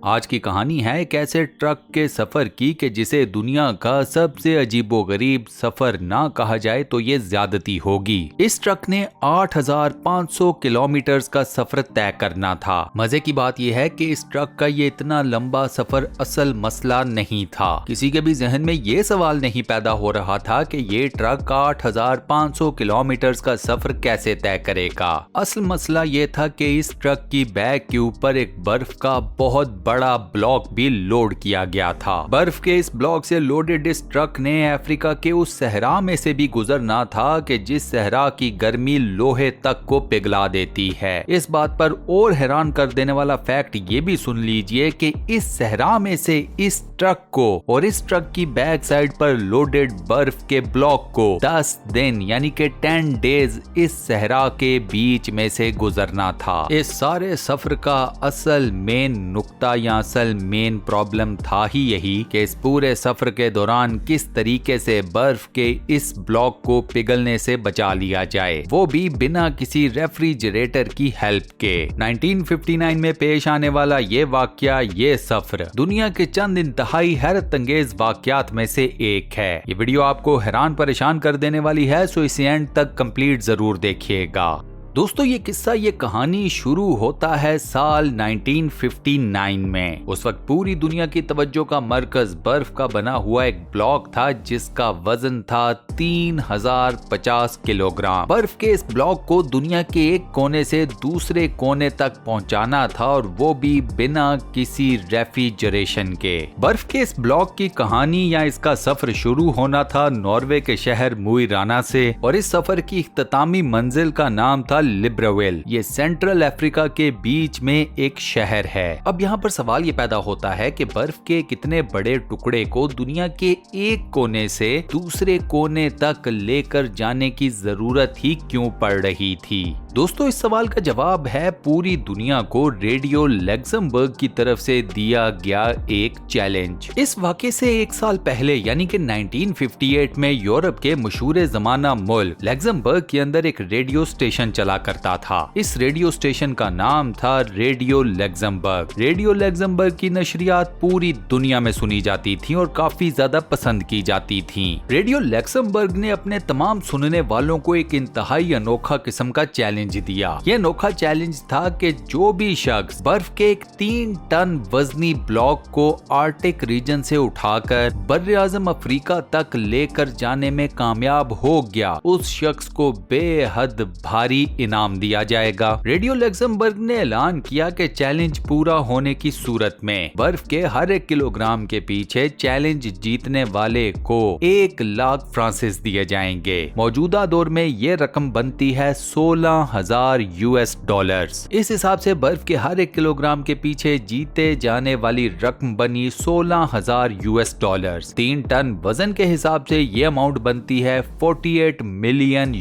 आज की कहानी है एक ऐसे ट्रक के सफर की कि जिसे दुनिया का सबसे अजीबोगरीब सफर ना कहा जाए तो ये ज्यादती होगी। इस ट्रक ने 8,500 किलोमीटर का सफर तय करना था। मजे की बात यह है कि इस ट्रक का ये इतना लंबा सफर असल मसला नहीं था। किसी के भी जहन में ये सवाल नहीं पैदा हो रहा था कि ये ट्रक 8,500 किलोमीटर का सफर कैसे तय करेगा। असल मसला ये था कि इस ट्रक की बैक के ऊपर एक बर्फ का बहुत बड़ा ब्लॉक भी लोड किया गया था। बर्फ के इस ब्लॉक से लोडेड इस ट्रक ने अफ्रीका के उस सहरा में से भी गुजरना था कि जिस सहरा की गर्मी लोहे तक को पिघला देती है। इस बात पर और हैरान कर देने वाला फैक्ट ये भी सुन लीजिए कि इस सहरा में से इस ट्रक को और इस ट्रक की बैक साइड पर लोडेड बर्फ के ब्लॉक को 10 दिन यानी कि 10 डेज इस सहरा के बीच में से गुजरना था। इस सारे सफर का असल मेन नुक्ता या असल मेन प्रॉब्लम था ही यही कि इस पूरे सफर के दौरान किस तरीके से बर्फ के इस ब्लॉक को पिघलने से बचा लिया जाए, वो भी बिना किसी रेफ्रिजरेटर की हेल्प के। 1959 में पेश आने वाला ये वाकया, ये सफर दुनिया के चंद इंतहाई हैरत अंगेज वाकयात में से एक है। ये वीडियो आपको हैरान परेशान कर देने वाली है, सो इसे एंड तक कंप्लीट जरूर देखिएगा। दोस्तों ये किस्सा, ये कहानी शुरू होता है साल 1959 में। उस वक्त पूरी दुनिया की तवज्जो का मरकज बर्फ का बना हुआ एक ब्लॉक था जिसका वजन था 3050 किलोग्राम। बर्फ के इस ब्लॉक को दुनिया के एक कोने से दूसरे कोने तक पहुंचाना था और वो भी बिना किसी रेफ्रिजरेशन के। बर्फ के इस ब्लॉक की कहानी या इसका सफर शुरू होना था नॉर्वे के शहर मुई राना से और इस सफर की इख्तितामी मंजिल का नाम था लिब्रविल। ये सेंट्रल अफ्रीका के बीच में एक शहर है। अब यहाँ पर सवाल ये पैदा होता है कि बर्फ के कितने बड़े टुकड़े को दुनिया के एक कोने से दूसरे कोने तक लेकर जाने की जरूरत ही क्यों पड़ रही थी। दोस्तों इस सवाल का जवाब है पूरी दुनिया को रेडियो लग्जमबर्ग की तरफ से दिया गया एक चैलेंज। इस वाक़े से एक साल पहले यानी कि 1958 में यूरोप के मशहूर जमाना मुल्क लग्जमबर्ग के अंदर एक रेडियो स्टेशन चला करता था। इस रेडियो स्टेशन का नाम था रेडियो लग्जमबर्ग। रेडियो लग्जमबर्ग की नशरियात पूरी दुनिया में सुनी जाती थी और काफी ज्यादा पसंद की जाती थी। रेडियो लग्जमबर्ग ने अपने तमाम सुनने वालों को एक इंतहाई अनोखा किस्म का चैलेंज दिया। यह अनोखा चैलेंज था कि जो भी शख्स बर्फ के एक 3 टन वजनी ब्लॉक को आर्टिक रीजन से उठाकर बर्रे आज़म अफ्रीका तक लेकर जाने में कामयाब हो गया, उस शख्स को बेहद भारी इनाम दिया जाएगा। रेडियो लग्जमबर्ग ने ऐलान किया कि चैलेंज पूरा होने की सूरत में बर्फ के हर 1 किलोग्राम के पीछे चैलेंज जीतने वाले को 1 लाख फ्रांसिस दिए जाएंगे। मौजूदा दौर में ये रकम बनती है $16,000। इस हिसाब से बर्फ के हर 1 किलोग्राम के पीछे जीते जाने वाली रकम बनी $16,000। 3 टन वजन के हिसाब से ये अमाउंट बनती है $48 मिलियन।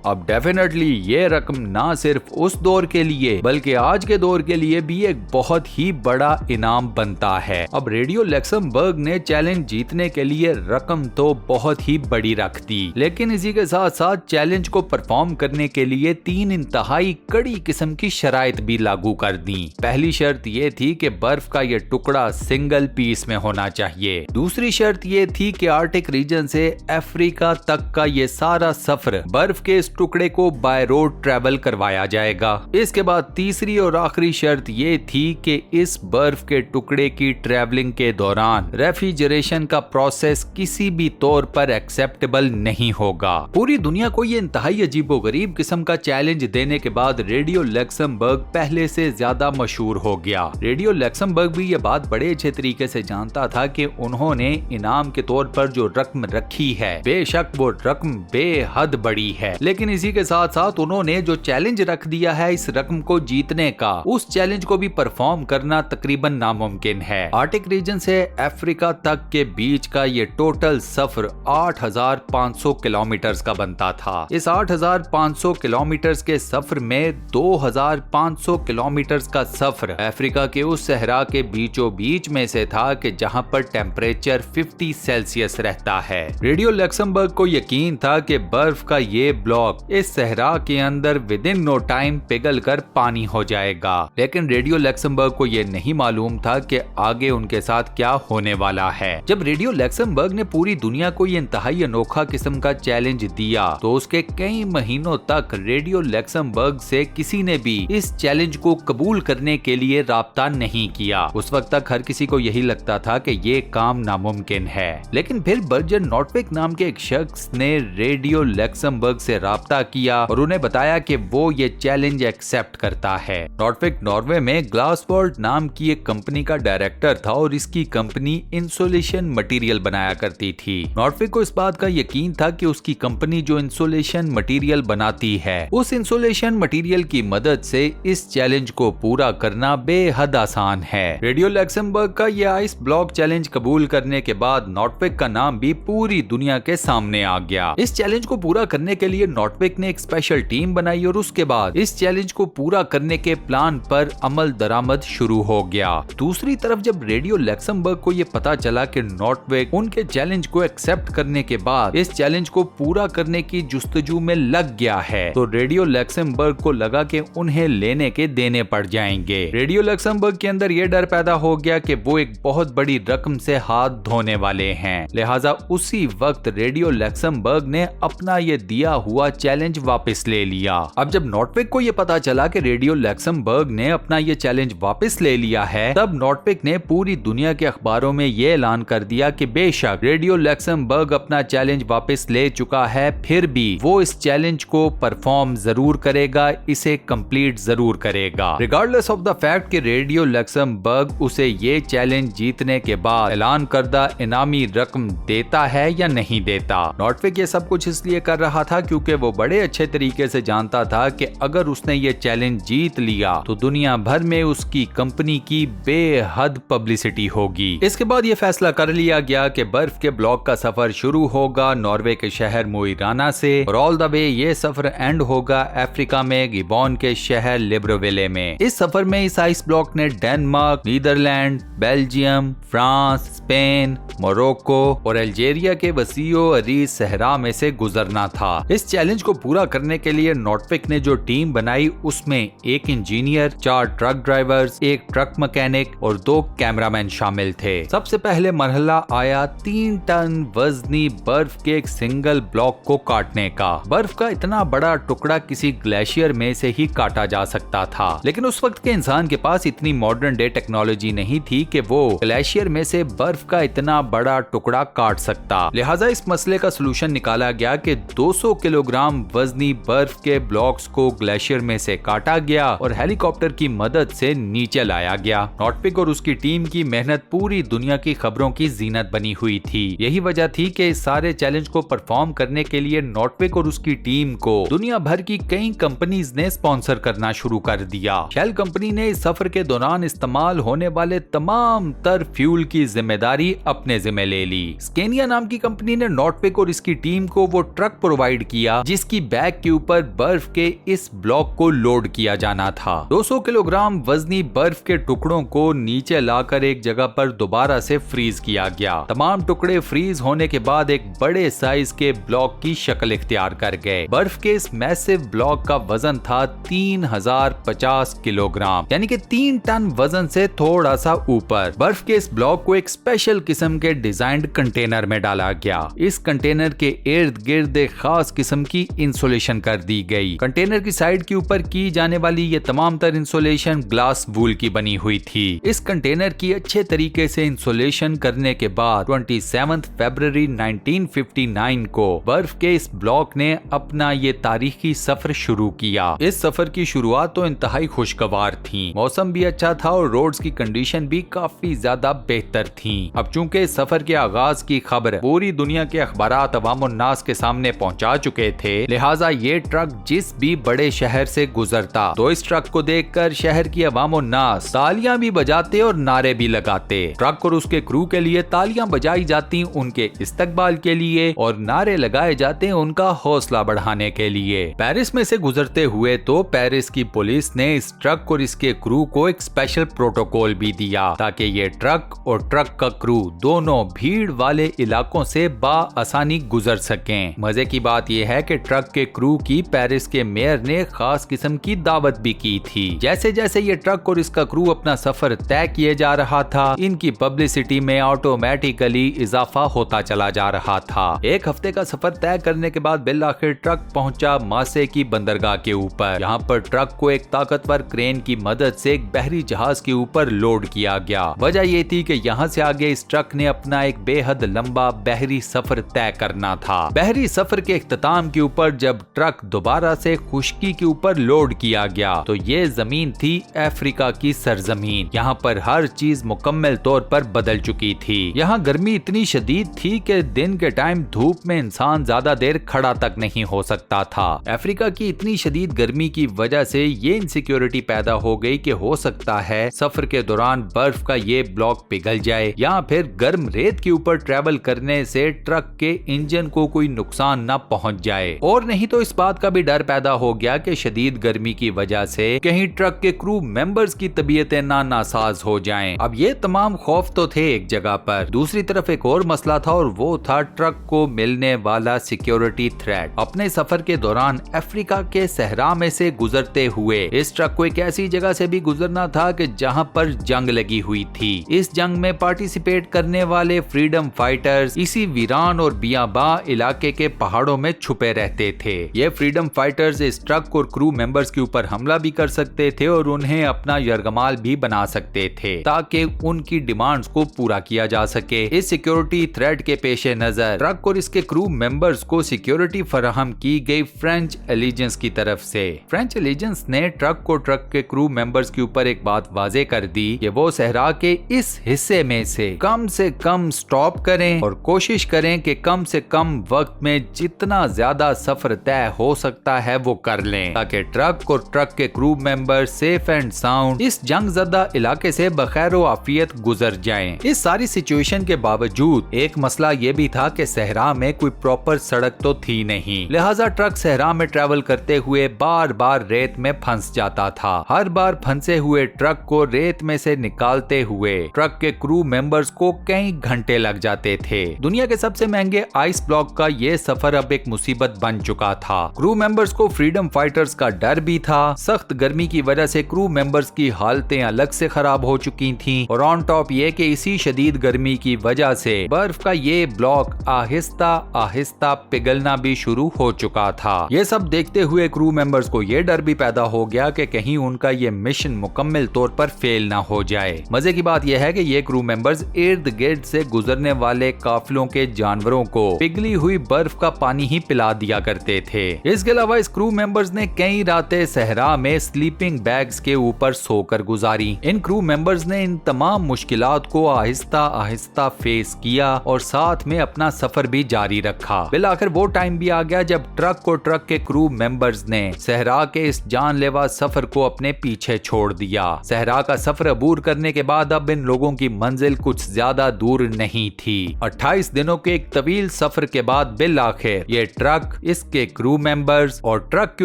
अब डेफिनेटली ये रकम ना सिर्फ उस दौर के लिए बल्कि आज के दौर के लिए भी एक बहुत ही बड़ा इनाम बनता है। अब रेडियो लग्जमबर्ग ने चैलेंज जीतने के लिए रकम तो बहुत ही बड़ी रख दी, लेकिन इसी के साथ साथ चैलेंज को परफॉर्म करने के लिए 3 इंतहाई कड़ी किस्म की शराइत भी लागू कर दी। पहली शर्त ये थी कि बर्फ का ये टुकड़ा सिंगल पीस में होना चाहिए। दूसरी शर्त ये थी कि आर्टिक रीजन से अफ्रीका तक का ये सारा सफर बर्फ के इस टुकड़े को बाय रोड ट्रेवल करवाया जाएगा। इसके बाद तीसरी और आखिरी शर्त ये थी कि इस बर्फ के टुकड़े की ट्रेवलिंग के दौरान रेफ्रिजरेशन का प्रोसेस किसी भी तौर पर एक्सेप्टेबल नहीं होगा। पूरी दुनिया को ये इंतहाई अजीबोगरीब किस्म का चैलेंज देने के बाद रेडियो लग्जमबर्ग पहले से ज्यादा मशहूर हो गया। रेडियो लग्जमबर्ग भी ये बात बड़े अच्छे तरीके से जानता था कि उन्होंने इनाम के तौर पर जो रकम रखी है बेशक वो रकम बेहद बड़ी है, लेकिन इसी के साथ साथ उन्होंने जो चैलेंज रख दिया है इस रकम को जीतने का, उस चैलेंज को भी परफॉर्म करना तकरीबन नामुमकिन है। आर्टिक रीजन से अफ्रीका तक के बीच का ये टोटल सफर 8,500 किलोमीटर का बनता था। इस 8,500 1200 किलोमीटर के सफर में 2500 किलोमीटर का सफर अफ्रीका के उस सहरा के बीचों बीच में से था कि जहां पर टेम्परेचर 50 सेल्सियस रहता है। रेडियो लक्समबर्ग को यकीन था कि बर्फ का ये ब्लॉक इस सहरा के अंदर विद इन नो टाइम पिघल कर पानी हो जाएगा, लेकिन रेडियो लक्समबर्ग को ये नहीं मालूम था कि आगे उनके साथ क्या होने वाला है। जब रेडियो लक्समबर्ग ने पूरी दुनिया को ये इंतहाई अनोखा किस्म का चैलेंज दिया तो उसके कई महीनों तक रेडियो लक्समबर्ग से किसी ने भी इस चैलेंज को कबूल करने के लिए राब्ता नहीं किया। उस वक्त तक हर किसी को यही लगता था कि ये काम नामुमकिन है, लेकिन फिर बर्जर नॉर्टविक नाम के एक शख्स ने रेडियो लक्समबर्ग से राब्ता किया और उन्हें बताया कि वो ये चैलेंज एक्सेप्ट करता है। नॉर्टविक नॉर्वे में ग्लासवर्ल्ड नाम की एक कंपनी का डायरेक्टर था और इसकी कंपनी इंसुलेशन मटेरियल बनाया करती थी। नॉर्टविक को इस बात का यकीन था कि उसकी कंपनी जो इंसुलेशन मटेरियल बनाती है उस इंसुलेशन मटेरियल की मदद से इस चैलेंज को पूरा करना बेहद आसान है। रेडियो लक्समबर्ग का यह आइस ब्लॉक चैलेंज कबूल करने के बाद नॉर्टविक का नाम भी पूरी दुनिया के सामने आ गया। इस चैलेंज को पूरा करने के लिए नॉर्टविक ने एक स्पेशल टीम बनाई और उसके बाद इस चैलेंज को पूरा करने के प्लान पर अमल दरामद शुरू हो गया। दूसरी तरफ जब रेडियो लक्समबर्ग को यह पता चला कि नॉर्टविक उनके चैलेंज को एक्सेप्ट करने के बाद इस चैलेंज को पूरा करने की जुस्तजू में लग गया है तो रेडियो लक्समबर्ग को लगा कि उन्हें लेने के देने पड़ जाएंगे। रेडियो लक्समबर्ग के अंदर यह डर पैदा हो गया कि वो एक बहुत बड़ी रकम से हाथ धोने वाले हैं, लिहाजा उसी वक्त रेडियो लक्समबर्ग ने अपना ये दिया हुआ चैलेंज वापस ले लिया। अब जब नॉर्टविक को यह पता चला कि रेडियो लक्समबर्ग ने अपना ये चैलेंज वापस ले लिया है तब नॉर्टविक ने पूरी दुनिया के अखबारों में ये ऐलान कर दिया कि बेशक रेडियो लक्समबर्ग अपना चैलेंज वापस ले चुका है, फिर भी वो इस चैलेंज को परफॉर्म जरूर करेगा, इसे कंप्लीट जरूर करेगा रिगार्डलेस ऑफ द फैक्ट कि रेडियो लक्समबर्ग उसे ये चैलेंज जीतने के बाद ऐलान करदा इनामी रकम देता है या नहीं देता। नॉर्टविक ये सब कुछ इसलिए कर रहा था क्योंकि वो बड़े अच्छे तरीके से जानता था कि अगर उसने ये चैलेंज जीत लिया तो दुनिया भर में उसकी कंपनी की बेहद पब्लिसिटी होगी। इसके बाद ये फैसला कर लिया गया कि बर्फ के ब्लॉक का सफर शुरू होगा नॉर्वे के शहर मोइराना से और ऑल द वे ये सफर एंड होगा अफ्रीका में गिबॉन के शहर लिब्रोविले में। इस सफर में इस आइस ब्लॉक ने Denmark, Netherlands, Belgium, France, Spain, Morocco और अल्जीरिया के वसीओ अरीज सहरा में से गुजरना था। इस चैलेंज को पूरा करने के लिए नॉर्टविक ने जो टीम बनाई उसमें एक इंजीनियर, 4 ट्रक ड्राइवर्स, एक ट्रक मैकेनिक और 2 कैमरामैन शामिल थे। सबसे पहले मरहला आया 3 टन वजनी बर्फ के एक सिंगल ब्लॉक को काटने का। बर्फ का इतना बड़ा टुकड़ा किसी ग्लेशियर में से ही काटा जा सकता था, लेकिन उस वक्त के इंसान के पास इतनी मॉडर्न डे टेक्नोलॉजी नहीं थी कि वो ग्लेशियर में से बर्फ का इतना बड़ा टुकड़ा काट सकता। लिहाजा इस मसले का सलूशन निकाला गया कि 200 किलोग्राम वजनी बर्फ के ब्लॉक्स को ग्लेशियर में से काटा गया और हेलीकॉप्टर की मदद से नीचे लाया गया। नॉर्टविक और उसकी टीम की मेहनत पूरी दुनिया की खबरों की जीनत बनी हुई थी। यही वजह थी कि इस सारे चैलेंज को परफॉर्म करने के लिए नॉर्टविक और उसकी टीम को दुनिया भर की कई कंपनीज ने स्पॉन्सर करना शुरू कर दिया। शेल कंपनी ने इस सफर के दौरान इस्तेमाल होने वाले तमाम तर फ्यूल की जिम्मेदारी अपने जिम्मे ले ली। स्केनिया नाम की कंपनी ने नॉर्टविक और इसकी टीम को वो ट्रक प्रोवाइड किया जिसकी बैक के ऊपर बर्फ के इस ब्लॉक को लोड किया जाना था। 200 किलोग्राम वजनी बर्फ के टुकड़ों को नीचे लाकर एक जगह पर दोबारा से फ्रीज किया गया। तमाम टुकड़े फ्रीज होने के बाद एक बड़े साइज के ब्लॉक की शक्ल इख्तियार कर गए। बर्फ के इस मैसिव ब्लॉक का वजन था 3050 किलोग्राम, यानी कि 3 टन वजन से थोड़ा सा ऊपर। बर्फ के इस ब्लॉक को एक स्पेशल किस्म के डिजाइंड कंटेनर में डाला गया। इस कंटेनर के इर्द गिर्द एक खास किस्म की इंसुलेशन कर दी गई। कंटेनर की साइड के ऊपर की जाने वाली ये तमाम तर इंसुलेशन ग्लास वूल की बनी हुई थी। इस कंटेनर की अच्छे तरीके से इंसुलेशन करने के बाद 27 फरवरी 1959 को बर्फ के इस ब्लॉक ने अपना ये तारीखी सफर शुरू किया। इस सफर की शुरुआत तो इंतहाई खुशगवार थी, मौसम भी अच्छा था और रोड्स की कंडीशन भी काफी ज्यादा बेहतर थी। अब चूंकि इस सफर के आगाज की खबर पूरी दुनिया के अखबारात अवाम-उन-नास के सामने पहुंचा चुके थे, लिहाजा ये ट्रक जिस भी बड़े शहर से गुजरता तो इस ट्रक को देखकर शहर की अवाम-उन-नास तालियां भी बजाते और नारे भी लगाते। ट्रक और उसके क्रू के लिए तालियां बजाई जाती उनके इस्तकबाल के लिए और नारे लगाए जाते उनका हौसला बढ़ाने के लिए। पेरिस में से गुजरते हुए तो पेरिस की पुलिस ने इस ट्रक और इसके क्रू को एक स्पेशल प्रोटोकॉल भी दिया ताकि ये ट्रक और ट्रक का क्रू दोनों भीड़ वाले इलाकों से आसानी गुजर सकें। मजे की बात यह है कि ट्रक के क्रू की पेरिस के मेयर ने खास किस्म की दावत भी की थी। जैसे जैसे ये ट्रक और इसका क्रू अपना सफर तय किए जा रहा था, इनकी पब्लिसिटी में ऑटोमेटिकली इजाफा होता चला जा रहा था। एक हफ्ते का सफर तय करने के बाद बिल आखिर ट्रक पहुंचा मासे की बंदरगाह के ऊपर। यहाँ पर ट्रक को एक ताकतवर क्रेन की मदद से एक बहरी जहाज के ऊपर लोड किया गया। वजह ये थी कि यहाँ से आगे इस ट्रक ने अपना एक बेहद लंबा बहरी सफर तय करना था। बहरी सफर के इख्तिताम के ऊपर जब ट्रक दोबारा से खुश्की के ऊपर लोड किया गया तो ये जमीन थी अफ्रीका की सरजमीन। यहाँ पर हर चीज मुकम्मल तौर पर बदल चुकी थी। यहाँ गर्मी इतनी शदीद थी कि दिन के टाइम धूप में इंसान ज्यादा देर खड़ा तक नहीं हो सकता था। अफ्रीका की इतनी शदीद गर्मी की वजह से ये इनसिक्योरिटी पैदा हो गई कि हो सकता है सफर के दौरान बर्फ का ये ब्लॉक पिघल जाए या फिर गर्म रेत के ऊपर ट्रेवल करने से ट्रक के इंजन को कोई नुकसान न पहुंच जाए। और नहीं तो इस बात का भी डर पैदा हो गया कि शदीद गर्मी की वजह से कहीं ट्रक के क्रू मेंबर्स की तबीयतें नासाज हो जाएं। अब ये तमाम खौफ तो थे एक जगह पर, दूसरी तरफ एक और मसला था और वो था ट्रक को मिलने वाला सिक्योरिटी थ्रेट। अपने सफर के दौरान अफ्रीका के सहरा में से गुजरते हुए इस ट्रक को एक ऐसी जगह से भी गुजरना था कि जहां पर जंग लगी हुई थी। इस जंग में पार्टिसिपेट करने वाले फ्रीडम फाइटर्स इसी वीरान और बियाबा इलाके के पहाड़ों में छुपे रहते थे। ये फ्रीडम फाइटर्स इस ट्रक और क्रू मेंबर्स के ऊपर हमला भी कर सकते थे और उन्हें अपना यरगमाल भी बना सकते थे ताकि उनकी डिमांड्स को पूरा किया जा सके। इस सिक्योरिटी थ्रेट के पेश नजर ट्रक और इसके क्रू मेंबर्स को सिक्योरिटी फराहम की गई फ्रेंच एलिजेंस की तरफ से। फ्रेंच एलिजेंस ने ट्रक और ट्रक के क्रू मेंबर्स के ऊपर एक बात वाजे कर दी कि वो सहरा के इस हिस्से में से कम स्टॉप करें और कोशिश करें कि कम से कम वक्त में जितना ज्यादा सफर तय हो सकता है वो कर लें ताकि ट्रक और ट्रक के crew member safe and sound इस जंगज़दा इलाके से बखैर व आफियत गुजर जाएं। इस सारी सिचुएशन के बावजूद एक मसला ये भी था कि सहरा में कोई प्रॉपर सड़क तो थी नहीं, लिहाजा ट्रक सहरा में ट्रेवल करते हुए बार बार रेत में फंस जाता था। हर बार फंसे हुए ट्रक को रेत में से निकालते हुए ट्रक के क्रू मेंबर्स को कई घंटे लग जाते थे। दुनिया के सबसे महंगे आइस ब्लॉक का ये सफर अब एक मुसीबत बन चुका था। क्रू मेंबर्स को फ्रीडम फाइटर्स का डर भी था। सख्त गर्मी की वजह से क्रू मेंबर्स की हालतें अलग से खराब हो चुकी थीं और ऑन टॉप ये कि इसी शदीद गर्मी की वजह से बर्फ का ये ब्लॉक आहिस्ता आहिस्ता पिघलना भी शुरू हो चुका था। ये सब देखते हुए क्रू मेंबर्स को ये डर भी पैदा हो गया कि कहीं उनका ये मिशन मुकम्मल तौर पर फेल ना हो जाए। मजे की बात यह है कि ये क्रू मेंबर्स इर्द गिर्द से गुजरने वाले काफिलों के जानवरों को पिघली हुई बर्फ का पानी ही पिला दिया करते थे। इसके अलावा इस क्रू मेंबर्स ने कई रातें सहरा में स्लीपिंग बैग्स के ऊपर सोकर गुजारी। इन क्रू मेंबर्स ने इन तमाम मुश्किलात को आहिस्ता आहिस्ता फेस किया और साथ में अपना सफर भी जारी रखा। बिल आखिर वो टाइम भी आ गया जब ट्रक और ट्रक के क्रू मेंबर्स ने सहरा के इस जानलेवा सफर को अपने पीछे छोड़ दिया। सहरा का सफर अबूर करने के बाद अब इन लोगों की मंजिल कुछ ज्यादा दूर नहीं थी। 28 दिनों के एक तवील सफर के बाद बिल आखिर ये ट्रक, इसके क्रू मेंबर्स और ट्रक के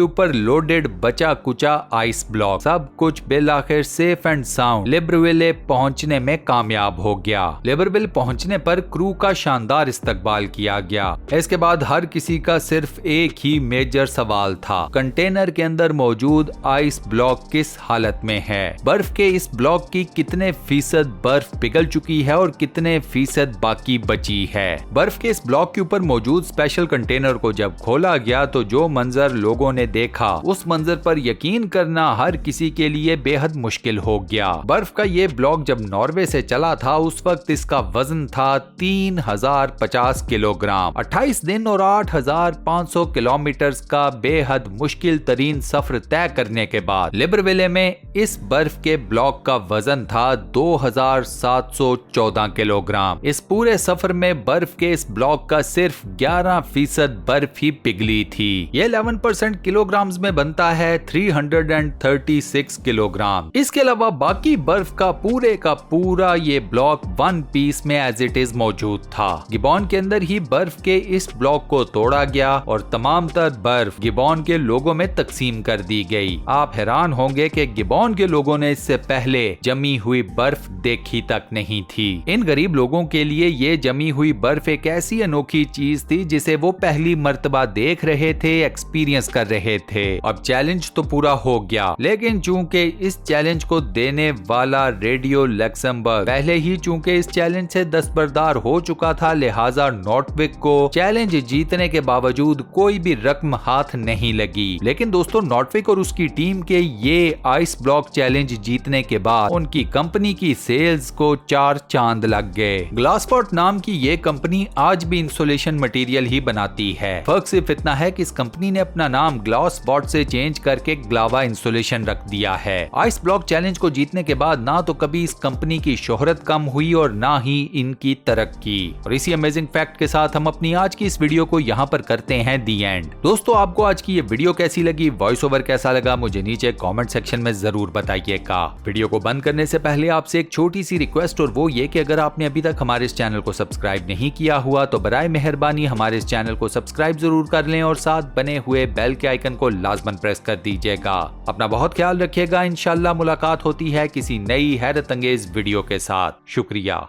ऊपर लोडेड बचा कुचा आइस ब्लॉक सब कुछ बिल आखिर सेफ एंड साउंड लिब्रविले पहुंचने में कामयाब हो गया। लिब्रविल पहुंचने पर क्रू का शानदार इस्तकबाल किया गया। इसके बाद हर किसी का सिर्फ एक ही मेजर सवाल था, कंटेनर के अंदर मौजूद आइस ब्लॉक किस हालत में है, बर्फ के इस ब्लॉक की कितने फीसद बर्फ पिघल चुकी है और कितने फीसद बाकी बची है। बर्फ के इस ब्लॉक के ऊपर मौजूद स्पेशल कंटेनर को जब खोला गया तो जो मंजर लोगों ने देखा उस मंजर पर यकीन करना हर किसी के लिए बेहद मुश्किल हो गया। बर्फ का ये ब्लॉक जब नॉर्वे से चला था उस वक्त इसका वजन था 3050 किलोग्राम। 28 दिन और 8500 किलोमीटर का बेहद मुश्किल तरीन सफर तय करने के बाद लिब्रविले में इस बर्फ के ब्लॉक का वजन था 2714 किलोग्राम। इस पूरे सफर में बर्फ के इस ब्लॉक का सिर्फ 11% बर्फ ही पिघली थी। ये 11% किलोग्राम्स में बनता है 336 किलोग्राम। इसके अलावा बाकी बर्फ का पूरा ये ब्लॉक वन पीस में एज इट इज मौजूद था। गिबॉन के अंदर ही बर्फ के इस ब्लॉक को तोड़ा गया और तमाम ज्यादातर बर्फ गिबॉन के लोगों में तकसीम कर दी गई। आप हैरान होंगे कि गिबॉन के लोगों ने इससे पहले जमी हुई बर्फ देखी तक नहीं थी। इन गरीब लोगों के लिए ये जमी हुई बर्फ एक ऐसी अनोखी चीज थी जिसे वो पहली मर्तबा देख रहे थे, एक्सपीरियंस कर रहे थे। अब चैलेंज तो पूरा हो गया, लेकिन चूंकि इस चैलेंज को देने वाला रेडियो लक्समबर्ग पहले ही चूंकि इस चैलेंज से दस्तबरदार हो चुका था, लिहाजा नॉर्थविक को चैलेंज जीतने के बावजूद कोई भी रकम हाथ नहीं लगी। लेकिन दोस्तों, नॉर्थविक और उसकी टीम के ये आइस ब्लॉक चैलेंज जीतने के बाद उनकी कंपनी की सेल्स को 4 चांद लग गए। ग्लासफोर्ट नाम की ये कंपनी आज भी इंसुलेशन मटेरियल ही बनाती है। फर्क सिर्फ इतना है कि इस कंपनी ने अपना नाम ग्लासबॉट से चेंज करके ग्लावा इंसुलेशन रख दिया है। आइस ब्लॉक चैलेंज को जीतने के बाद ना तो कभी इस कंपनी की शोहरत कम हुई और ना ही इनकी तरक्की। और इसी अमेजिंग फैक्ट के साथ हम अपनी आज की इस वीडियो को यहाँ पर करते हैं दी एंड। दोस्तों, आपको आज की ये वीडियो कैसी लगी, वॉइस ओवर कैसा लगा, मुझे नीचे कमेंट सेक्शन में जरूर बताइएगा। वीडियो को बंद करने से पहले आपसे एक छोटी सी रिक्वेस्ट, और वो ये कि अगर आपने अभी तक हमारे इस चैनल को सब्सक्राइब नहीं किया हुआ तो बराए मेहरबानी हमारे इस चैनल को सब्सक्राइब जरूर कर लें और साथ बने हुए बेल के आइकन को लाजमन प्रेस कर दीजिएगा। अपना बहुत ख्याल रखिएगा। इंशाल्लाह मुलाकात होती है किसी नई हैरत अंगेज वीडियो के साथ। शुक्रिया।